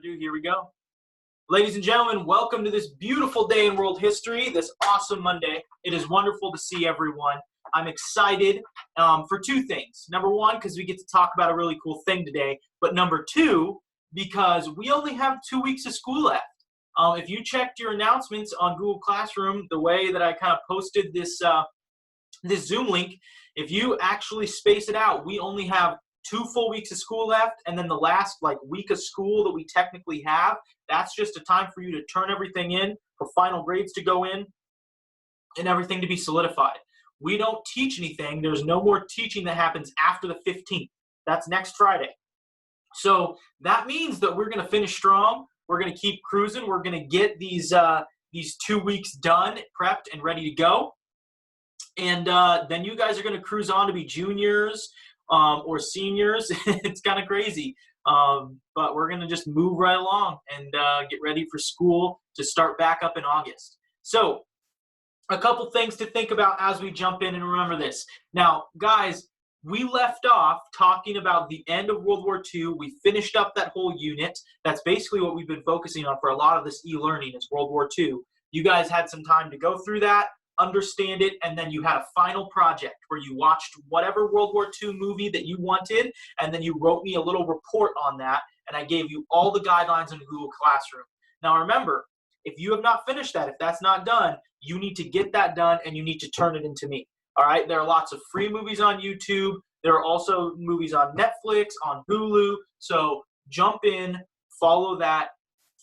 ado, here we go. Ladies and gentlemen, welcome to this beautiful day in world history, this awesome Monday. It is wonderful to see everyone. I'm excited for two things. Number one, because we get to talk about a really cool thing today. But number two, because we only have 2 weeks of school left. If you checked your announcements on Google Classroom, the way that I kind of posted this Zoom link, if you actually space it out, we only have 2 full weeks of school left, and then the last week of school that we technically have, that's just a time for you to turn everything in, for final grades to go in, and everything to be solidified. We don't teach anything. There's no more teaching that happens after the 15th. That's next Friday. So that means that we're going to finish strong. We're going to keep cruising. We're going to get these 2 weeks done, prepped, and ready to go. And then you guys are going to cruise on to be juniors or seniors. It's kind of crazy. But we're going to just move right along and get ready for school to start back up in August. So a couple things to think about as we jump in, and remember this. Now, guys, we left off talking about the end of World War II. We finished up that whole unit. That's basically what we've been focusing on for a lot of this e-learning is World War II. You guys had some time to go through that, understand it, and then you had a final project where you watched whatever World War II movie that you wanted, and then you wrote me a little report on that, and I gave you all the guidelines in Google Classroom. Now remember, if you have not finished that, if that's not done, you need to get that done and you need to turn it into me. All right, there are lots of free movies on YouTube. There are also movies on Netflix, on Hulu. So jump in, follow that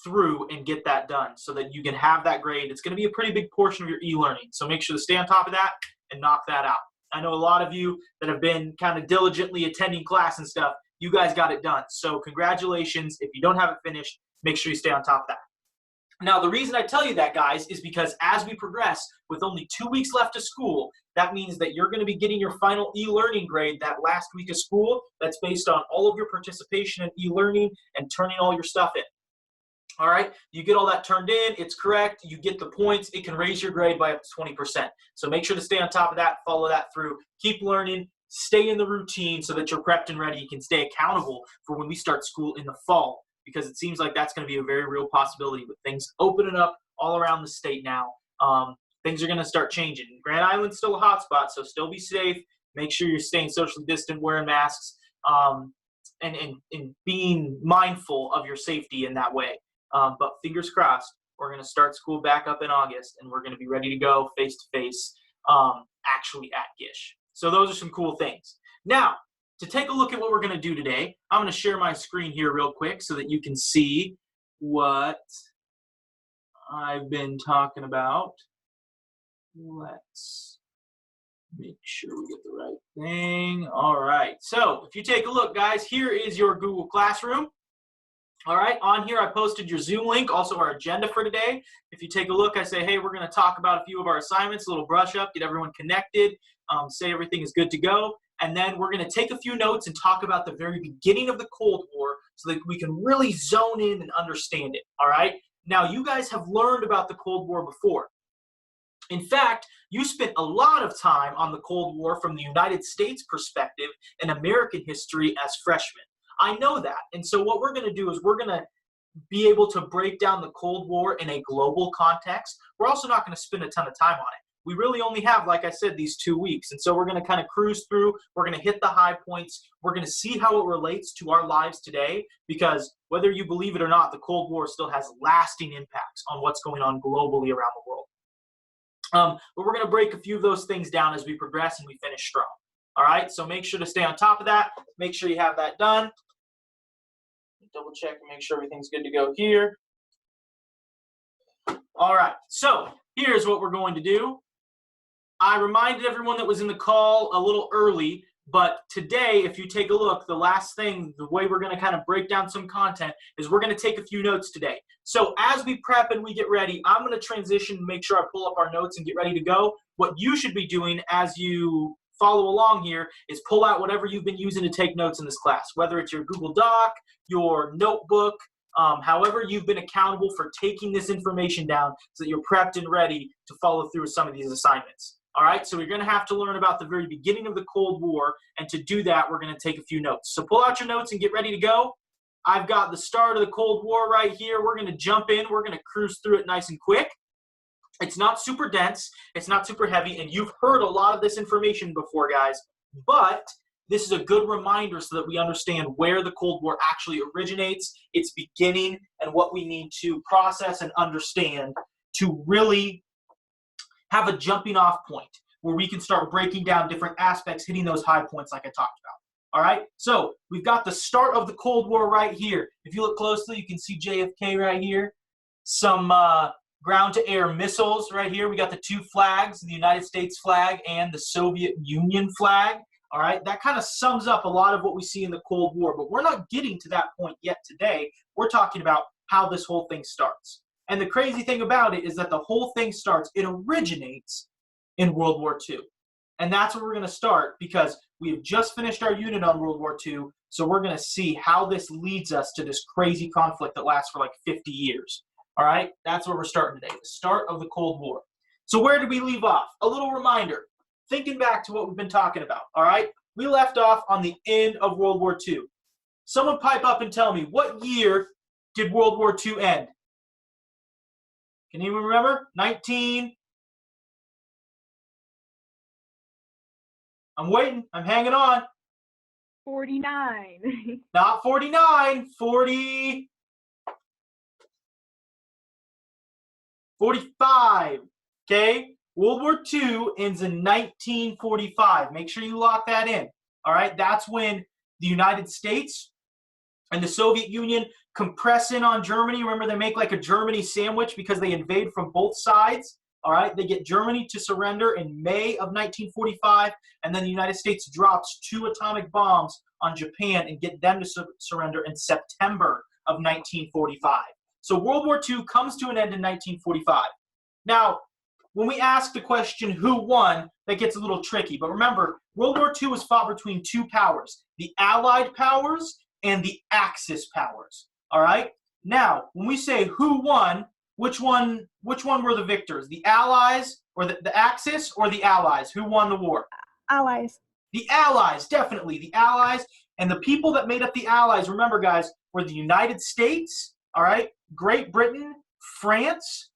through, and get that done so that you can have that grade. It's going to be a pretty big portion of your e-learning. So make sure to stay on top of that and knock that out. I know a lot of you that have been kind of diligently attending class and stuff, you guys got it done. So congratulations. If you don't have it finished, make sure you stay on top of that. Now, the reason I tell you that, guys, is because as we progress with only 2 weeks left of school, that means that you're going to be getting your final e-learning grade that last week of school. That's based on all of your participation in e-learning and turning all your stuff in. All right, you get all that turned in, it's correct, you get the points, it can raise your grade by up to 20%. So make sure to stay on top of that, follow that through, keep learning, stay in the routine so that you're prepped and ready. You can stay accountable for when we start school in the fall, because it seems like that's going to be a very real possibility with things opening up all around the state now. Things are going to start changing. Grand Island's still a hot spot, so still be safe. Make sure you're staying socially distant, wearing masks, and being mindful of your safety in that way. But fingers crossed, we're going to start school back up in August, and we're going to be ready to go face-to-face, actually at Gish. So those are some cool things. Now, to take a look at what we're going to do today, I'm going to share my screen here real quick so that you can see what I've been talking about. Let's make sure we get the right thing. All right. So if you take a look, guys, here is your Google Classroom. All right, on here I posted your Zoom link, also our agenda for today. If you take a look, I say, hey, we're going to talk about a few of our assignments, a little brush up, get everyone connected, say everything is good to go. And then we're going to take a few notes and talk about the very beginning of the Cold War so that we can really zone in and understand it, all right? Now, you guys have learned about the Cold War before. In fact, you spent a lot of time on the Cold War from the United States perspective in American history as freshmen. I know that. And so what we're going to do is we're going to be able to break down the Cold War in a global context. We're also not going to spend a ton of time on it. We really only have, like I said, these 2 weeks. And so we're going to kind of cruise through. We're going to hit the high points. We're going to see how it relates to our lives today, because whether you believe it or not, the Cold War still has lasting impacts on what's going on globally around the world. But we're going to break a few of those things down as we progress and we finish strong. All right, so make sure to stay on top of that. Make sure you have that done. Double check and make sure everything's good to go here. All right, so here's what we're going to do. I reminded everyone that was in the call a little early, but today, if you take a look, the last thing, the way we're going to kind of break down some content is we're going to take a few notes today. So as we prep and we get ready, I'm going to transition and make sure I pull up our notes and get ready to go. What you should be doing as you follow along here is pull out whatever you've been using to take notes in this class, whether it's your Google Doc, your notebook, however you've been accountable for taking this information down so that you're prepped and ready to follow through with some of these assignments. All right, so we're going to have to learn about the very beginning of the Cold War, and to do that, we're going to take a few notes. So pull out your notes and get ready to go. I've got the start of the Cold War right here. We're going to jump in. We're going to cruise through it nice and quick. It's not super dense. It's not super heavy. And you've heard a lot of this information before, guys. But this is a good reminder so that we understand where the Cold War actually originates, its beginning, and what we need to process and understand to really have a jumping off point where we can start breaking down different aspects, hitting those high points like I talked about. All right, so we've got the start of the Cold War right here. If you look closely, you can see JFK right here. Some ground-to-air missiles right here. We got the two flags, the United States flag and the Soviet Union flag. All right, that kind of sums up a lot of what we see in the Cold War, but we're not getting to that point yet today. We're talking about how this whole thing starts. And the crazy thing about it is that the whole thing starts, it originates in World War II. And that's where we're going to start because we have just finished our unit on World War II, so we're going to see how this leads us to this crazy conflict that lasts for like 50 years. All right, that's where we're starting today, the start of the Cold War. So where did we leave off? A little reminder, thinking back to what we've been talking about, all right? We left off on the end of World War II. Someone pipe up and tell me, what year did World War II end? Can anyone remember? I'm waiting. I'm hanging on. 49. Not 49. 45. Okay? World War II ends in 1945. Make sure you lock that in. All right? That's when the United States and the Soviet Union compress in on Germany. Remember, they make like a Germany sandwich because they invade from both sides. All right, they get Germany to surrender in May of 1945, and then the United States drops 2 atomic bombs on Japan and get them to surrender in September of 1945. So World War II comes to an end in 1945. Now, when we ask the question, who won, that gets a little tricky. But remember, World War II was fought between 2 powers, the Allied powers and the Axis powers. All right? Now, when we say who won, which one were the victors? The Allies or the Axis or the Allies? Who won the war? Allies. The Allies, definitely. The Allies. And the people that made up the Allies, remember, guys, were the United States, all right, Great Britain, France,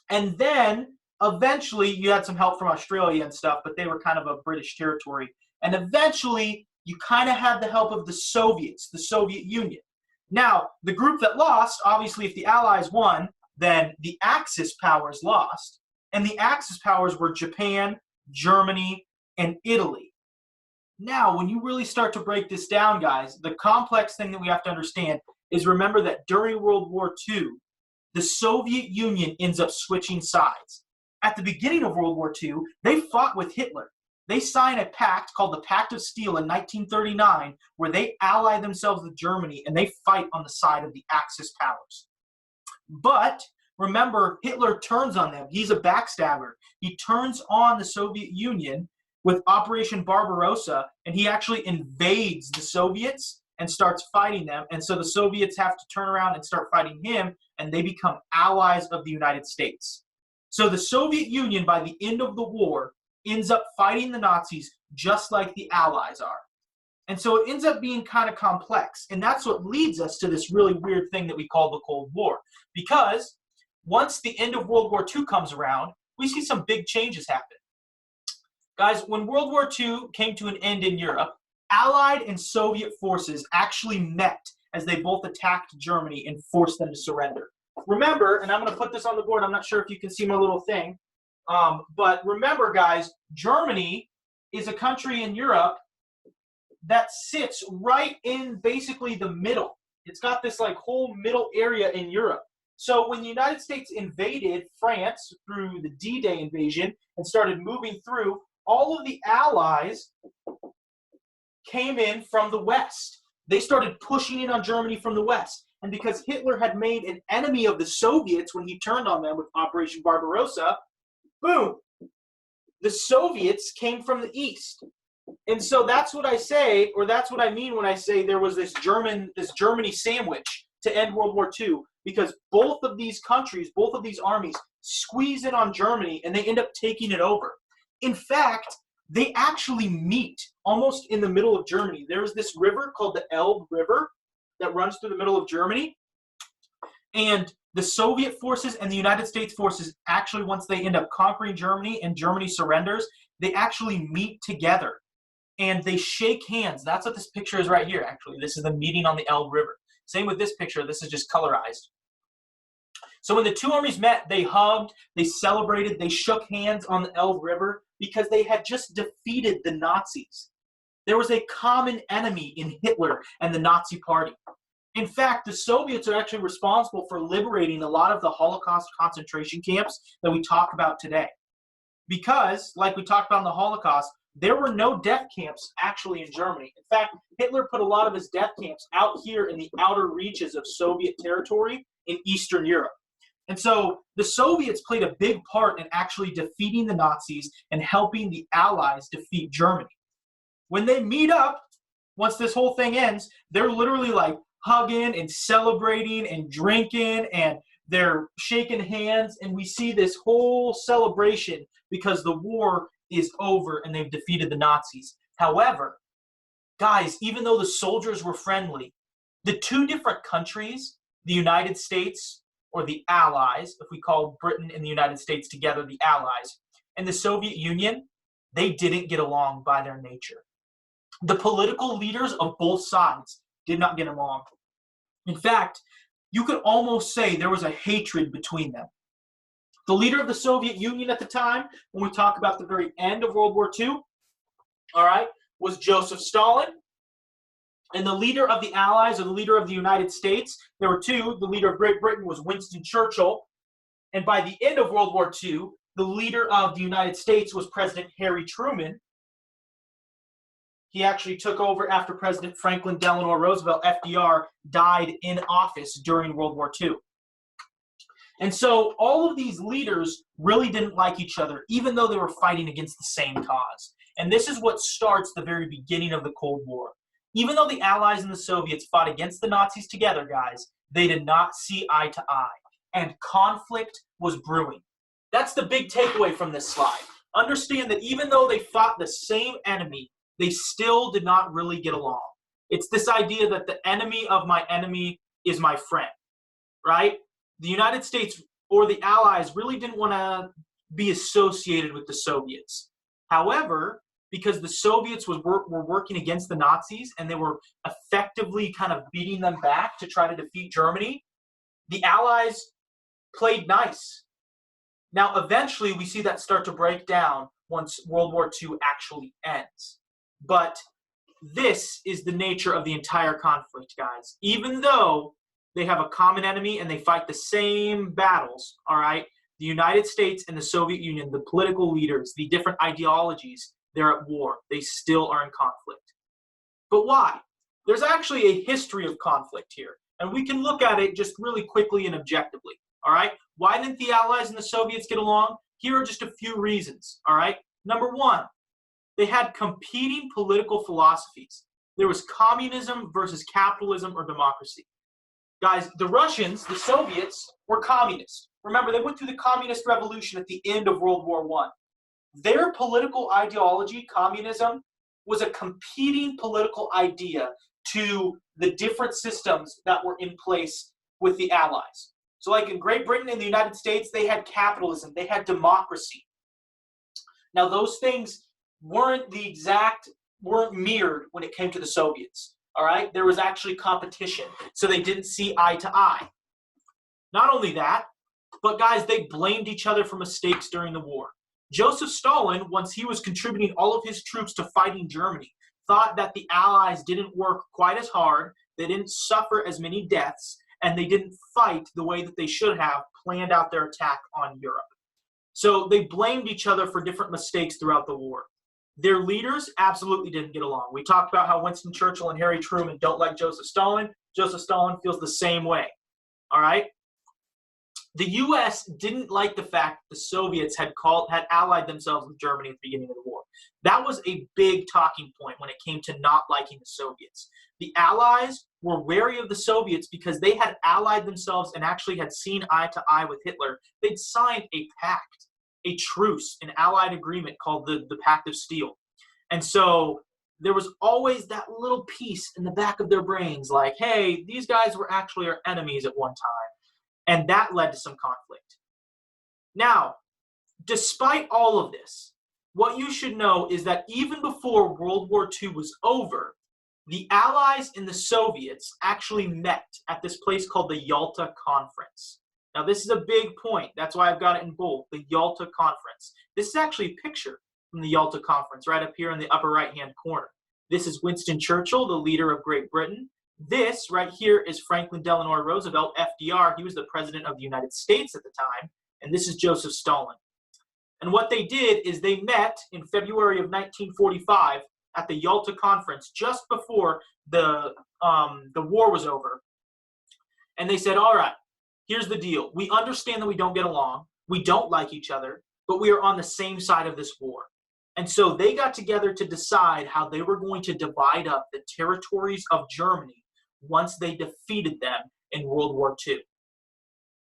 and then eventually you had some help from Australia and stuff, but they were kind of a British territory. And eventually you kind of had the help of the Soviets, the Soviet Union. Now, the group that lost, obviously, if the Allies won, then the Axis powers lost, and the Axis powers were Japan, Germany, and Italy. Now, when you really start to break this down, guys, the complex thing that we have to understand is remember that during World War II, the Soviet Union ends up switching sides. At the beginning of World War II, they fought with Hitler. They sign a pact called the Pact of Steel in 1939, where they ally themselves with Germany, and they fight on the side of the Axis powers. But remember, Hitler turns on them. He's a backstabber. He turns on the Soviet Union with Operation Barbarossa, and he actually invades the Soviets and starts fighting them. And so the Soviets have to turn around and start fighting him, and they become allies of the United States. So the Soviet Union, by the end of the war, ends up fighting the Nazis just like the Allies are. And so it ends up being kind of complex. And that's what leads us to this really weird thing that we call the Cold War. Because once the end of World War II comes around, we see some big changes happen. Guys, when World War II came to an end in Europe, Allied and Soviet forces actually met as they both attacked Germany and forced them to surrender. Remember, and I'm going to put this on the board, I'm not sure if you can see my little thing, but remember, guys, Germany is a country in Europe that sits right in basically the middle. It's got this like whole middle area in Europe. So when the United States invaded France through the D-Day invasion and started moving through, all of the Allies came in from the West. They started pushing in on Germany from the West. And because Hitler had made an enemy of the Soviets when he turned on them with Operation Barbarossa, boom, the Soviets came from the East. And so that's what I say, or that's what I mean when I say there was this Germany sandwich to end World War II, because both of these countries, both of these armies squeeze in on Germany and they end up taking it over. In fact, they actually meet almost in the middle of Germany. There's this river called the Elbe River, that runs through the middle of Germany. And the Soviet forces and the United States forces actually, once they end up conquering Germany and Germany surrenders, they actually meet together and they shake hands. That's what this picture is right here, actually. This is the meeting on the Elbe River. Same with this picture. This is just colorized. So when the two armies met, they hugged, they celebrated, they shook hands on the Elbe River because they had just defeated the Nazis. There was a common enemy in Hitler and the Nazi Party. In fact, the Soviets are actually responsible for liberating a lot of the Holocaust concentration camps that we talk about today. Because, like we talked about in the Holocaust, there were no death camps actually in Germany. In fact, Hitler put a lot of his death camps out here in the outer reaches of Soviet territory in Eastern Europe. And so the Soviets played a big part in actually defeating the Nazis and helping the Allies defeat Germany. When they meet up, once this whole thing ends, they're literally like hugging and celebrating and drinking, and they're shaking hands, and we see this whole celebration because the war is over and they've defeated the Nazis. However, guys, even though the soldiers were friendly, the two different countries, the United States, or the Allies, if we call Britain and the United States together the Allies, and the Soviet Union, they didn't get along by their nature. The political leaders of both sides did not get along. In fact, you could almost say there was a hatred between them. The leader of the Soviet Union at the time, when we talk about the very end of World War II, all right, was Joseph Stalin. And the leader of the Allies, or the leader of the United States, there were two. The leader of Great Britain was Winston Churchill. And by the end of World War II, the leader of the United States was President Harry Truman. He actually took over after President Franklin Delano Roosevelt, FDR, died in office during World War II. And so all of these leaders really didn't like each other, even though they were fighting against the same cause. And this is what starts the very beginning of the Cold War. Even though the Allies and the Soviets fought against the Nazis together, guys, they did not see eye to eye. And conflict was brewing. That's the big takeaway from this slide. Understand that even though they fought the same enemy, they still did not really get along. It's this idea that the enemy of my enemy is my friend, right? The United States or the Allies really didn't want to be associated with the Soviets. However, because the Soviets were working against the Nazis and they were effectively kind of beating them back to try to defeat Germany, the Allies played nice. Now, eventually, we see that start to break down once World War II actually ends. But this is the nature of the entire conflict, guys. Even though they have a common enemy and they fight the same battles, all right, the United States and the Soviet Union, the political leaders, the different ideologies, they're at war. They still are in conflict. But why? There's actually a history of conflict here, and we can look at it just really quickly and objectively, all right? Why didn't the Allies and the Soviets get along? Here are just a few reasons, all right? Number one, they had competing political philosophies. There was communism versus capitalism or democracy. Guys, the Russians, the Soviets, were communists. Remember, they went through the communist revolution at the end of World War I. Their political ideology, communism, was a competing political idea to the different systems that were in place with the Allies. So like in Great Britain and the United States, they had capitalism, they had democracy. Now those things weren't mirrored when it came to the Soviets. All right, there was actually competition, so they didn't see eye to eye. Not only that, but guys, they blamed each other for mistakes during the war. Joseph Stalin, once he was contributing all of his troops to fighting Germany, thought that the Allies didn't work quite as hard, they didn't suffer as many deaths, and they didn't fight the way that they should have planned out their attack on Europe. So they blamed each other for different mistakes throughout the war. Their leaders absolutely didn't get along. We talked about how Winston Churchill and Harry Truman don't like Joseph Stalin. Joseph Stalin feels the same way. All right? The U.S. didn't like the fact the Soviets had allied themselves with Germany at the beginning of the war. That was a big talking point when it came to not liking the Soviets. The Allies were wary of the Soviets because they had allied themselves and actually had seen eye to eye with Hitler. They'd signed a pact, a truce, an allied agreement called the Pact of Steel. And so there was always that little piece in the back of their brains like, hey, these guys were actually our enemies at one time. And that led to some conflict. Now, despite all of this, what you should know is that even before World War II was over, the Allies and the Soviets actually met at this place called the Yalta Conference. Now, this is a big point. That's why I've got it in bold, the Yalta Conference. This is actually a picture from the Yalta Conference right up here in the upper right-hand corner. This is Winston Churchill, the leader of Great Britain. This right here is Franklin Delano Roosevelt, FDR. He was the president of the United States at the time. And this is Joseph Stalin. And what they did is they met in February of 1945 at the Yalta Conference just before the war was over. And they said, all right, here's the deal. We understand that we don't get along. We don't like each other, but we are on the same side of this war. And so they got together to decide how they were going to divide up the territories of Germany once they defeated them in World War II.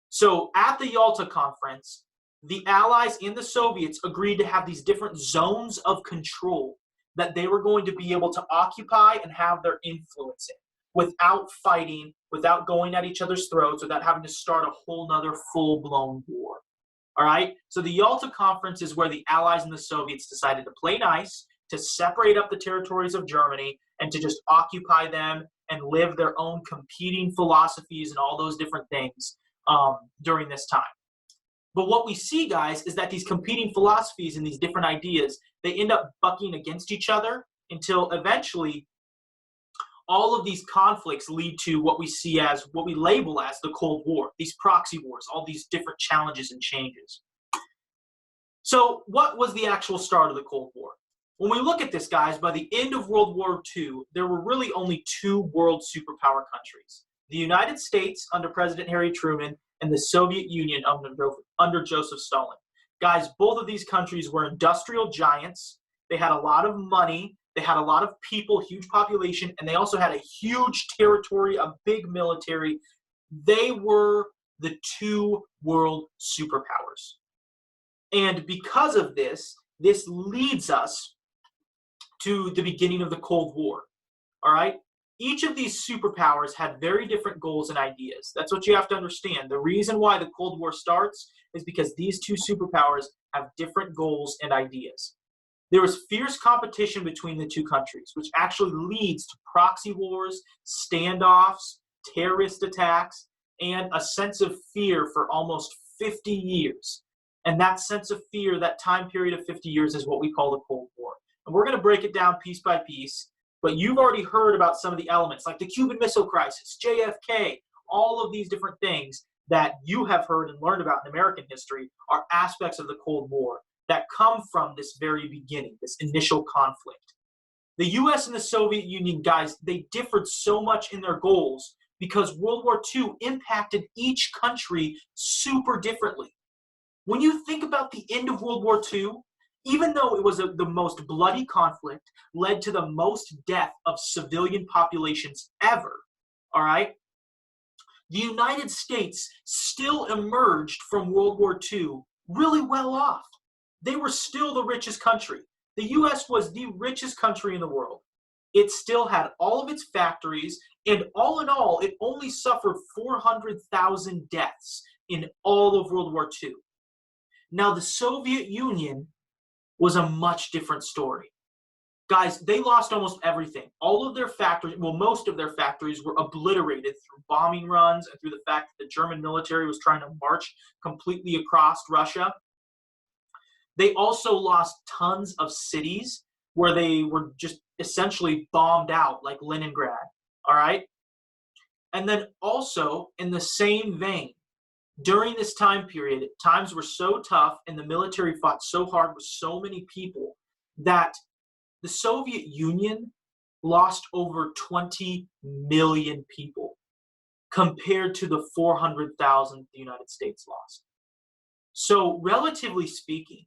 So at the Yalta Conference, the Allies and the Soviets agreed to have these different zones of control that they were going to be able to occupy and have their influence in without fighting, without going at each other's throats, without having to start a whole nother full-blown war. All right? So the Yalta Conference is where the Allies and the Soviets decided to play nice, to separate up the territories of Germany, and to just occupy them and live their own competing philosophies and all those different things during this time. But what we see, guys, is that these competing philosophies and these different ideas, they end up bucking against each other until eventually all of these conflicts lead to what we see as, what we label as the Cold War, these proxy wars, all these different challenges and changes. So what was the actual start of the Cold War? When we look at this, guys, by the end of World War II, there were really only two world superpower countries. The United States under President Harry Truman and the Soviet Union under Joseph Stalin. Guys, both of these countries were industrial giants. They had a lot of money. They had a lot of people, huge population, and they also had a huge territory, a big military. They were the two world superpowers. And because of this, this leads us to the beginning of the Cold War. All right? Each of these superpowers had very different goals and ideas. That's what you have to understand. The reason why the Cold War starts is because these two superpowers have different goals and ideas. There was fierce competition between the two countries, which actually leads to proxy wars, standoffs, terrorist attacks, and a sense of fear for almost 50 years. And that sense of fear, that time period of 50 years, is what we call the Cold War. And we're going to break it down piece by piece. But you've already heard about some of the elements, like the Cuban Missile Crisis, JFK, all of these different things that you have heard and learned about in American history are aspects of the Cold War that come from this very beginning, this initial conflict. The US and the Soviet Union, guys, they differed so much in their goals because World War II impacted each country super differently. When you think about the end of World War II, even though it was the most bloody conflict, led to the most death of civilian populations ever, all right? The United States still emerged from World War II really well off. They were still the richest country. The US was the richest country in the world. It still had all of its factories, and all in all, it only suffered 400,000 deaths in all of World War II. Now, the Soviet Union was a much different story. Guys, they lost almost everything. All of their factories, well, most of their factories were obliterated through bombing runs and through the fact that the German military was trying to march completely across Russia. They also lost tons of cities where they were just essentially bombed out, like Leningrad, all right? And then also, in the same vein, during this time period, times were so tough and the military fought so hard with so many people that the Soviet Union lost over 20 million people compared to the 400,000 the United States lost. So relatively speaking,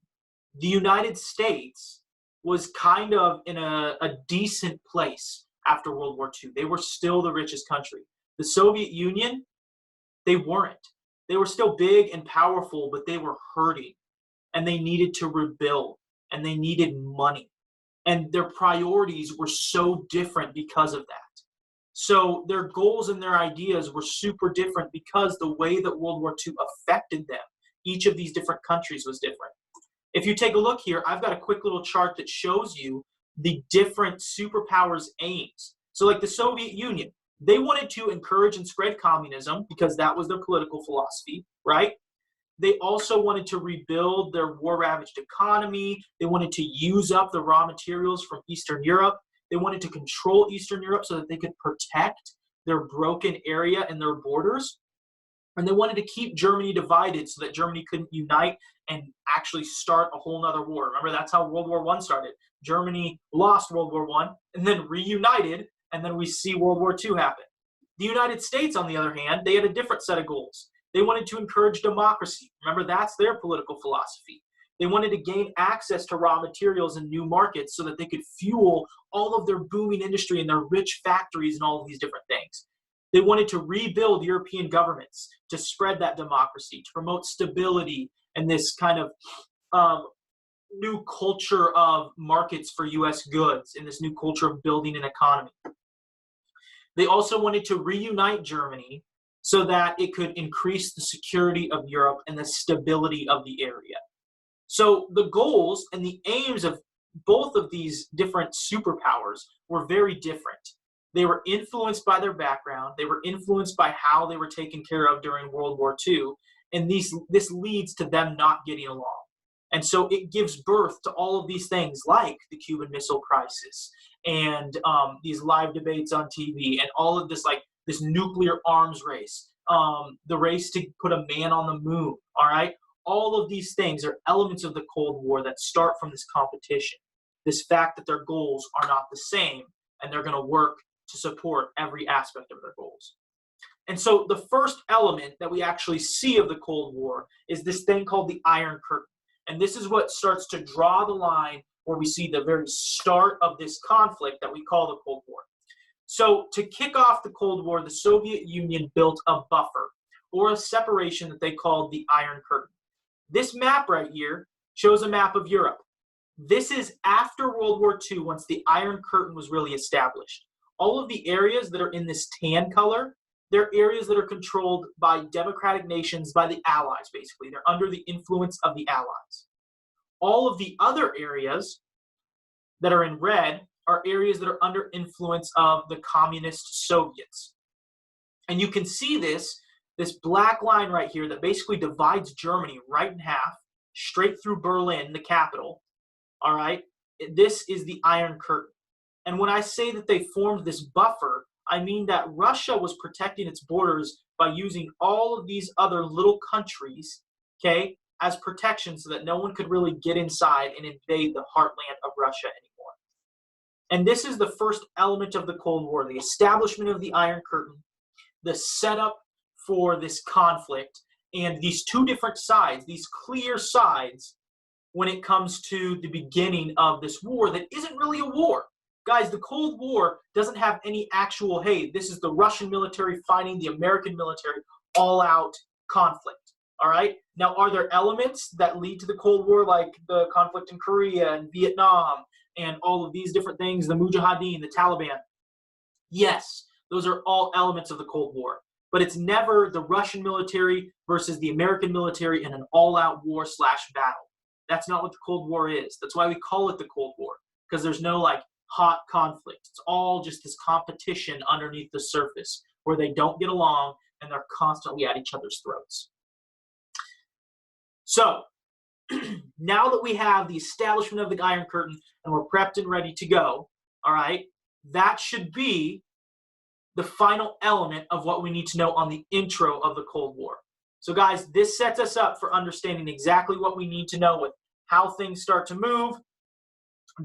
the United States was kind of in a decent place after World War II. They were still the richest country. The Soviet Union, they weren't. They were still big and powerful, but they were hurting, and they needed to rebuild, and they needed money. And their priorities were so different because of that. So their goals and their ideas were super different because the way that World War II affected them, each of these different countries was different. If you take a look here, I've got a quick little chart that shows you the different superpowers' aims. So like the Soviet Union, they wanted to encourage and spread communism because that was their political philosophy, right? They also wanted to rebuild their war-ravaged economy. They wanted to use up the raw materials from Eastern Europe. They wanted to control Eastern Europe so that they could protect their broken area and their borders. And they wanted to keep Germany divided so that Germany couldn't unite and actually start a whole nother war. Remember, that's how World War I started. Germany lost World War I and then reunited, and then we see World War II happen. The United States, on the other hand, they had a different set of goals. They wanted to encourage democracy. Remember, that's their political philosophy. They wanted to gain access to raw materials and new markets so that they could fuel all of their booming industry and their rich factories and all of these different things. They wanted to rebuild European governments to spread that democracy, to promote stability and this kind of new culture of markets for U.S. goods and this new culture of building an economy. They also wanted to reunite Germany so that it could increase the security of Europe and the stability of the area. So the goals and the aims of both of these different superpowers were very different. They were influenced by their background. They were influenced by how they were taken care of during World War II. And this leads to them not getting along. And so it gives birth to all of these things like the Cuban Missile Crisis and these live debates on TV and all of this, like this nuclear arms race, the race to put a man on the moon, all right? All of these things are elements of the Cold War that start from this competition, this fact that their goals are not the same, and they're going to work to support every aspect of their goals. And so the first element that we actually see of the Cold War is this thing called the Iron Curtain. And this is what starts to draw the line where we see the very start of this conflict that we call the Cold War. So to kick off the Cold War, the Soviet Union built a buffer or a separation that they called the Iron Curtain. This map right here shows a map of Europe. This is after World War II, once the Iron Curtain was really established. All of the areas that are in this tan color, they're areas that are controlled by democratic nations, by the Allies, basically. They're under the influence of the Allies. All of the other areas that are in red are areas that are under influence of the communist Soviets. And you can see this black line right here that basically divides Germany right in half, straight through Berlin, the capital. All right? This is the Iron Curtain. And when I say that they formed this buffer, I mean that Russia was protecting its borders by using all of these other little countries, okay, as protection so that no one could really get inside and invade the heartland of Russia anymore. And this is the first element of the Cold War, the establishment of the Iron Curtain, the setup for this conflict, and these two different sides, these clear sides when it comes to the beginning of this war that isn't really a war. Guys, the Cold War doesn't have any actual, hey, this is the Russian military fighting the American military, all-out conflict, all right? Now, are there elements that lead to the Cold War, like the conflict in Korea and Vietnam and all of these different things, the Mujahideen, the Taliban? Yes, those are all elements of the Cold War. But it's never the Russian military versus the American military in an all-out war/battle. That's not what the Cold War is. That's why we call it the Cold War, because there's no, like, hot conflict. It's all just this competition underneath the surface where they don't get along and they're constantly at each other's throats. So now that we have the establishment of the Iron Curtain and we're prepped and ready to go, all right, that should be the final element of what we need to know on the intro of the Cold War. So guys, this sets us up for understanding exactly what we need to know with how things start to move,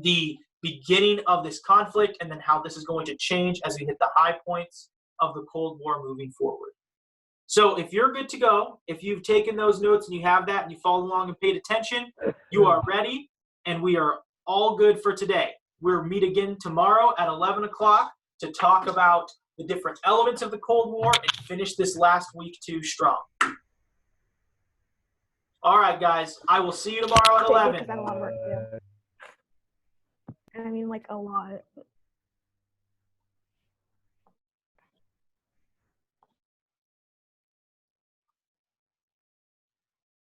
the beginning of this conflict, and then how this is going to change as we hit the high points of the Cold War moving forward. So if you're good to go, if you've taken those notes and you have that and you followed along and paid attention, you are ready and we are all good for today. We'll meet again tomorrow at 11 o'clock to talk about the different elements of the Cold War and finish this last week too strong. All right, guys. I will see you tomorrow at 11. I mean, like, a lot.